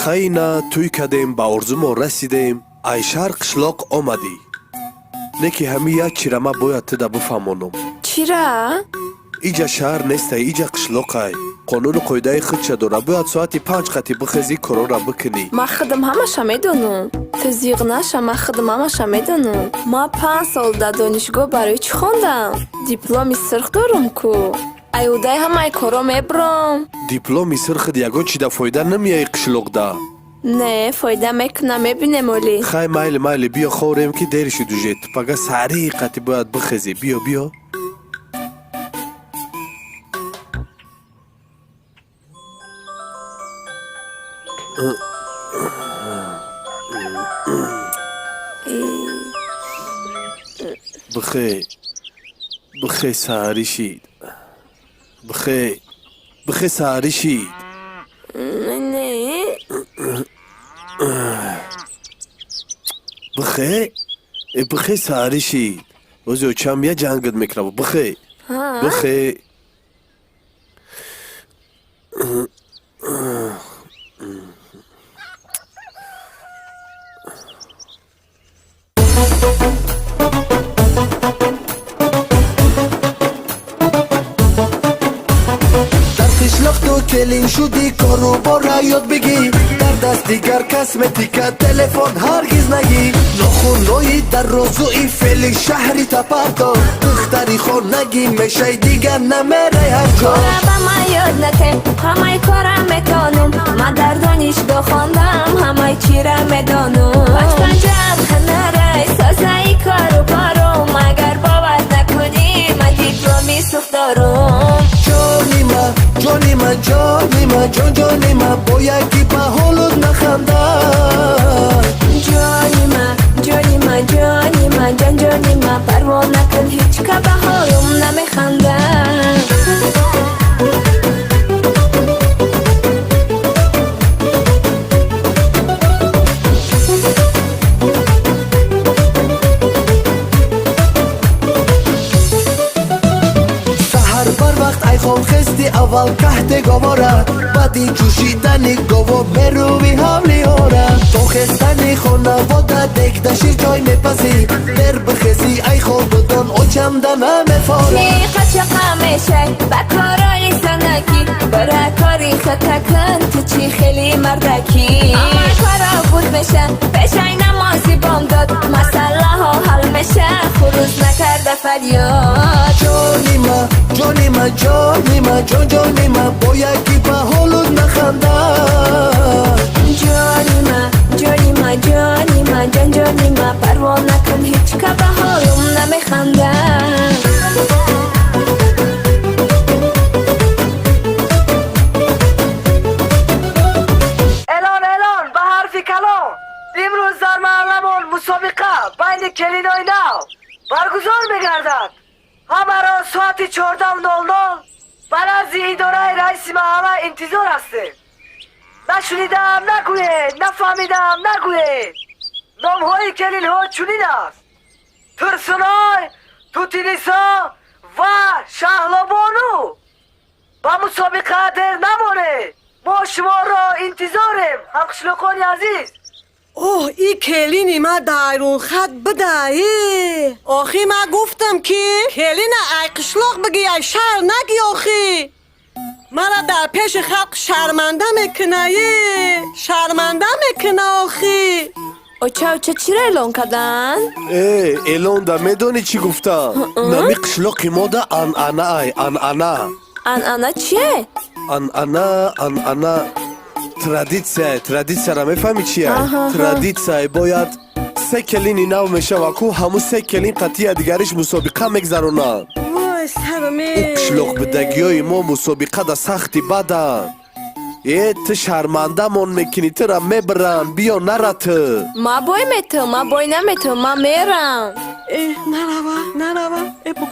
хайна тӯй кардем, ба орзумо расидем, ай шаҳр қишлоқ омадӣ. Не ки ҳами як чирама бояд туда бифаҳмонам. Чира? Иҷа шаҳр нестай, иҷа қишлоқай. қонуну қоидаи худша дора. Бояд соати 5 қати бихезӣ корора бикунӣ. Ма худам ҳамаша медонам. Ту зиғ наша, ма худам ҳамаша медонам. Ма 5 сол дар донишгоҳ барои чӣ хондам? Дипломи сирх дорам ку. Аюдай ҳамаи коро мебурам. Дипломи сирхат ягон чида фоида намеяи қишлоқда. Не, фоида мекунам, мебинем оли. Хай майли биё хорем ки дери шуду жет. Пага сари қати бояд бихезӣ. Биё. بخیر سحری شید. بخیر سحری شید. نه بخیر سحری شید. وزو چم یه جنگت میکنم. بخیر قشلاق تو کلین شدی کارو بارا یاد بگی در دست دیگر کسمتیکا تلفن هرگز نگی نخونایی در روزوی فعلی شهری تپردا دختری خونگی میشه دیگر نمیره هر جا با ما یاد نکن همه کارم میکنم ما در دانشگاه خواندم همه چی را میدانم وقتا جب خنره سازه کارو بارم اگر باور نکنی من دیپلمی سوخت دارم جانی ما با یکی به حالت نخندن جانی ما پروا نکن هیچ که به حالم نمیخندن خواب خستی اول کهت گواره بعدی جوشیدنی گوو مروی حولی هوره تو خستنی خانواده دیگ دشیر جای میپسی در بخزی ای خواب بدن اوچم دمه میفاره نی قشقه میشه بکارای سنکی برای کاری خطا کن تو چی خیلی مردکی اما کارا بود میشه پیشای نمازی بام داد مسئله ها حل میشه خروز نکرده فریاد جانی ما با یکی به حالت نخندن جانی ما پروا نکن هیچ که به حالم نمیخندن الان به حرفی کلام امروز در محلمون مسابقه بین کلینای نو برگزار میگردد همه را ساعت 14:00 برای اداره رئیس محله انتظار هستیم نشنیدم نگوید نفهمیدم نگوید نامهای کلین ها چنین است ترسنای توتینیسا و شهلابانو با مسابقه در نمانید ما شما را انتظاریم همقشلقان عزیز اوه ای کلینی ما دایرون خط بدهی آخی ما گفتم که کلین ای قشلاق بگی ای شهر نگی آخی مرا در پیش خلق شرمنده میکنه آخی اوچه چی را اعلان کردن؟ اعلان دا میدونی چی گفتن؟ نمی قشلاقی ما دا انانا چیه؟ انانا ترادیسیا را میفهمی چیه؟ ترادیسیا باید 3 کلینی نو میشه و همون 3 کلین قطعی دیگرش مسابقه میگذارونن وای سرمی قشلاق بدگی های ما مسابقه دا سختی بدن تو شرمنده من میکنی تو را میبرن بیا نرات ما بای نمیتو ما میرم نروا بگو